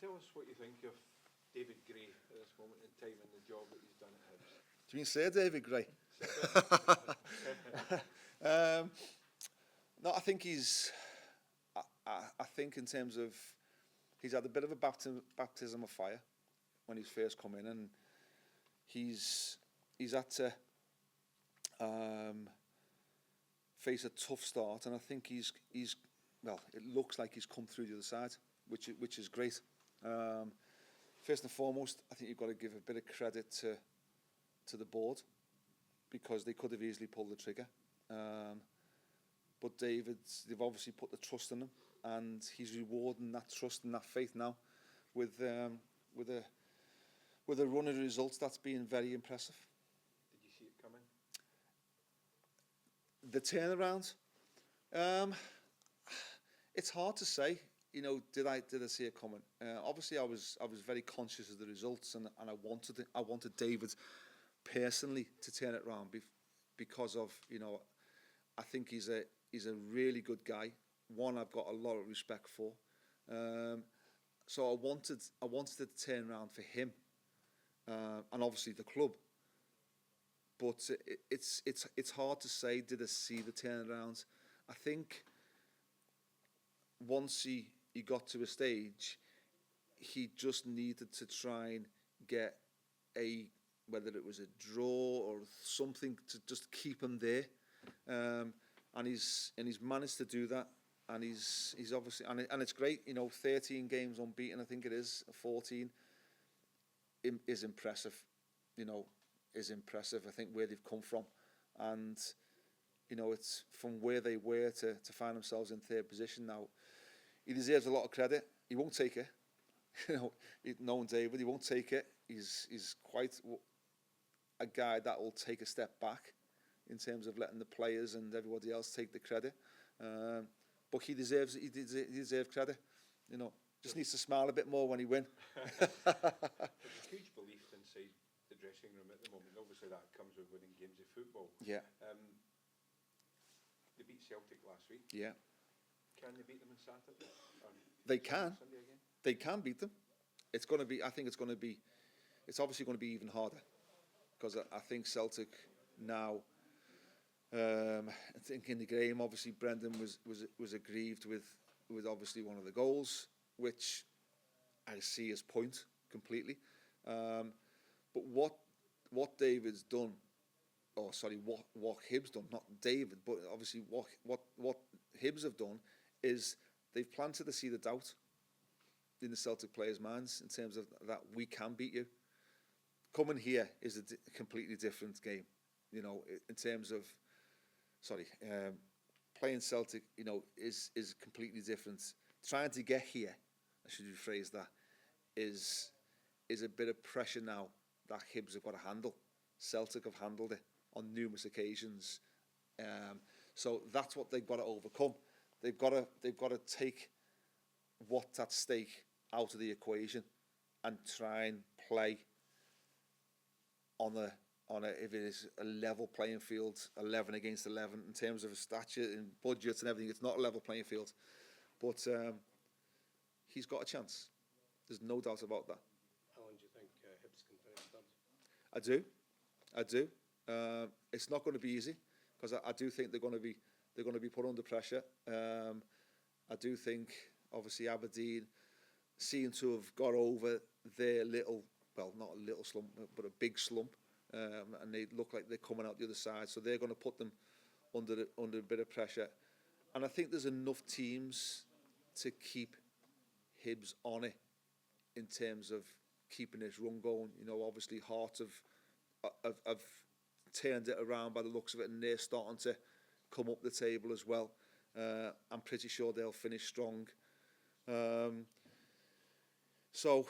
Tell us what you think of David Gray at this moment in time and the job that he's done at Hibs. Do you mean Sir David Gray? No, I think he's. I think in terms of, he's had a bit of a baptism of fire when he's first come in, and he's had to face a tough start, and I think he's well, it looks like he's come through the other side, which is great. First and foremost, I think you've got to give a bit of credit to the board, because they could have easily pulled the trigger. But they've obviously put the trust in him, and he's rewarding that trust and that faith now with a run of results that's been very impressive. Did you see it coming? The turnaround, it's hard to say. You know, did I see it coming? Obviously, I was very conscious of the results, and I wanted David personally to turn it around because of, you know, I think he's a really good guy. One I've got a lot of respect for. So I wanted it to turn around for him, and obviously the club. But it's hard to say. Did I see the turnaround? I think once he got to a stage, he just needed to try and get whether it was a draw or something to just keep him there, and he's managed to do that, and he's obviously, and it's great, you know, 13 games unbeaten, I think it is, 14 is impressive, you know, is impressive. I think where they've come from, and you know, it's from where they were to find themselves in third position now. He deserves a lot of credit. He won't take it. You know, knowing David, he won't take it. He's quite a guy that will take a step back in terms of letting the players and everybody else take the credit. But he deserves credit. You know, just needs to smile a bit more when he wins. There's a huge belief inside the dressing room at the moment. Obviously, that comes with winning games of football. Yeah. They beat Celtic last week. Yeah. Can they beat them on Saturday? They can. Sunday again? They can beat them. It's going to be. I think it's going to be. It's obviously going to be even harder, because I think Celtic now. I think in the game, obviously Brendan was aggrieved with obviously one of the goals, which I see his point completely. But what David's done, what Hibs done, not David, but obviously what Hibs have done is they've planted the seed of doubt in the Celtic players' minds in terms of that we can beat you. Coming here is a completely different game, you know, in terms of, playing Celtic, you know, is completely different. Trying to get here, I should rephrase that, is a bit of pressure now that Hibs have got to handle. Celtic have handled it on numerous occasions, so that's what they've got to overcome. They've got to take what's at stake out of the equation and try and play on a if it is a level playing field, 11 against 11 in terms of a stature and budgets and everything. It's not a level playing field, but he's got a chance. There's no doubt about that. Alan, do you think Hibs can finish third? I do. It's not going to be easy, because I do think they're going to be put under pressure. I do think obviously Aberdeen seem to have got over their little, well, not a little slump, but a big slump, and they look like they're coming out the other side. So they're going to put them under a bit of pressure, and I think there's enough teams to keep Hibs on it in terms of keeping this run going. You know, obviously Heart have turned it around by the looks of it, and they're starting to come up the table as well. I'm pretty sure they'll finish strong. So,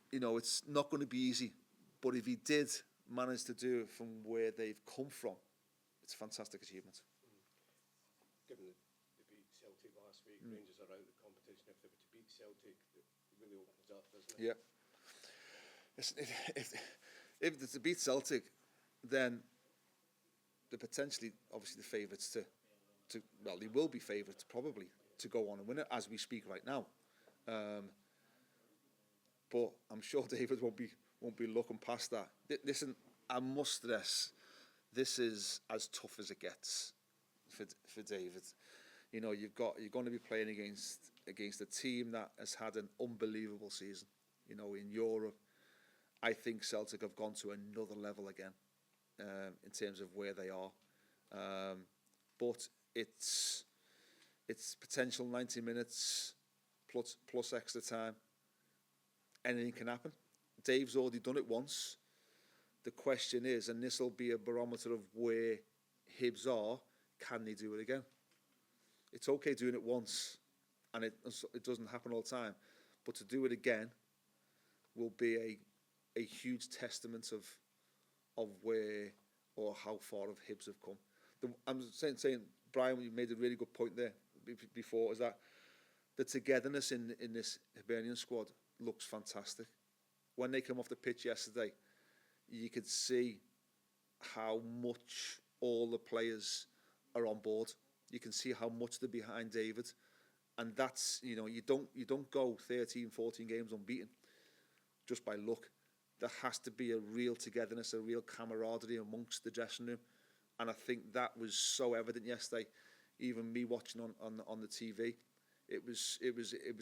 you know, it's not going to be easy, but if he did manage to do it from where they've come from, it's a fantastic achievement. Given that they beat Celtic last week, Rangers are out of the competition. If they were to beat Celtic, it really opens up, doesn't it? Yeah. If they beat Celtic, then they're potentially, obviously, the favourites to they will be favourites probably to go on and win it as we speak right now. but I'm sure David won't be looking past that. Listen, I must stress, this is as tough as it gets for David. You know, you're going to be playing against a team that has had an unbelievable season. You know, in Europe, I think Celtic have gone to another level again in terms of where they are. But it's potential 90 minutes plus extra time. Anything can happen. Dave's already done it once. The question is, and this will be a barometer of where Hibs are, can they do it again? It's okay doing it once, and it doesn't happen all the time. But to do it again will be a huge testament of where or how far of Hibs have come. I'm saying, Brian, you made a really good point there before, is that the togetherness in this Hibernian squad looks fantastic. When they came off the pitch yesterday, you could see how much all the players are on board. You can see how much they're behind David. And that's, you know, you don't go 13, 14 games unbeaten just by luck. There has to be a real togetherness, a real camaraderie amongst the dressing room. And I think that was so evident yesterday. Even me watching on the TV, it was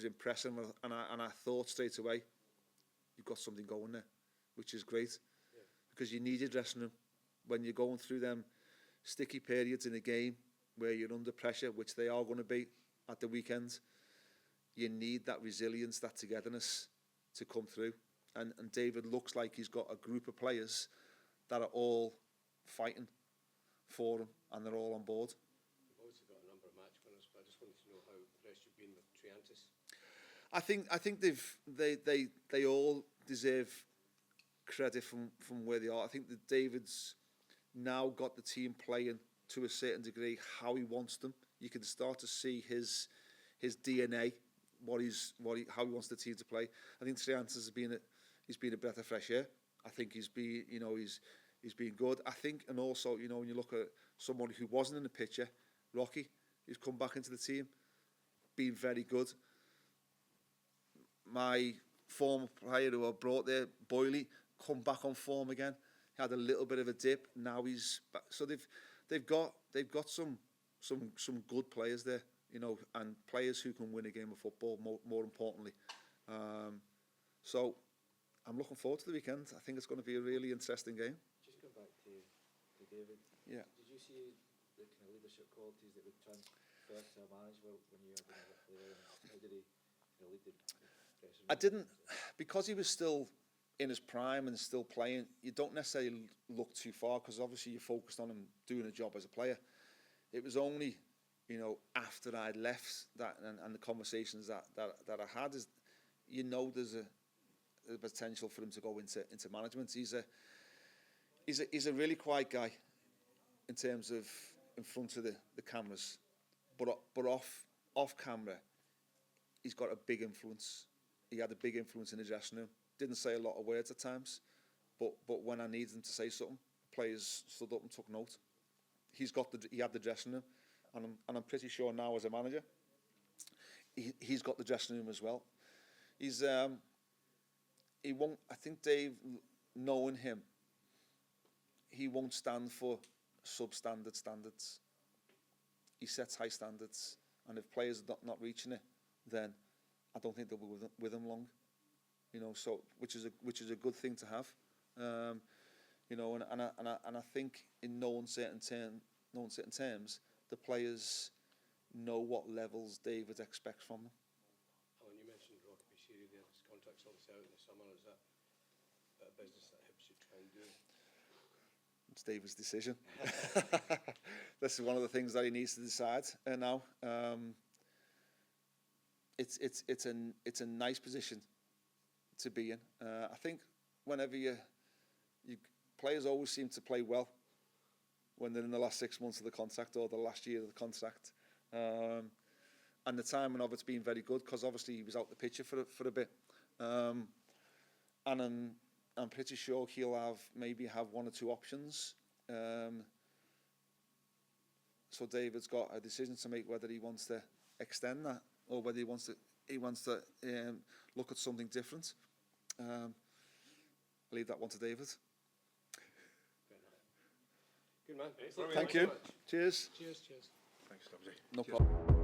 impressive. And I thought straight away, you've got something going there, which is great. Yeah. Because you need your dressing room when you're going through them sticky periods in a game where you're under pressure, which they are going to be at the weekend. You need that resilience, that togetherness to come through. And David looks like he's got a group of players that are all fighting for him, and they're all on board. You've also got a number of match winners, but I just wanted to know how impressed you've been with Triantis. I think they all deserve credit from where they are. I think that David's now got the team playing to a certain degree how he wants them. You can start to see his DNA, how he wants the team to play. I think Triantis has been a breath of fresh air. I think he's been good. I think, and also, you know, when you look at someone who wasn't in the picture, Rocky, who's come back into the team, been very good. My former player who I brought there, Boyley, come back on form again. He had a little bit of a dip. Now he's back. So they've got some good players there, you know, and players who can win a game of football. More importantly, so I'm looking forward to the weekend. I think it's going to be a really interesting game. Just going back to David. Yeah. Did you see the kind of leadership qualities that would transfer to a manager when you were being a player? And how did he lead the dressing room? I didn't, because he was still in his prime and still playing. You don't necessarily look too far because obviously you're focused on him doing a job as a player. It was only, you know, after I'd left that and the conversations that I had, is, you know, there's a potential for him to go into management. He's a really quiet guy in terms of in front of the cameras, but off camera, he's got a big influence. He had a big influence in the dressing room. Didn't say a lot of words at times, but when I needed him to say something, players stood up and took note. He had the dressing room, and I'm pretty sure now as a manager, he's got the dressing room as well. He won't. I think Dave, knowing him, he won't stand for substandard standards. He sets high standards, and if players are not reaching it, then I don't think they'll be with him long. You know, so which is a good thing to have. You know, and I think in no uncertain terms, the players know what levels David expects from them. Alan, you mentioned Rocky Bashiri there. His contract's obviously out in the summer. Is that a business that Hibs should try and do? It's David's decision. This is one of the things that he needs to decide now. It's a nice position to be in. I think whenever you players always seem to play well when they're in the last 6 months of the contract or the last year of the contract, and the timing of it's been very good because obviously he was out the picture for a bit, and I'm pretty sure he'll maybe have one or two options. So David's got a decision to make whether he wants to extend that or whether he wants to look at something different. I'll leave that one to David. Good man. Thank you. Cheers. Cheers. Thanks, Stubbsy. No problem.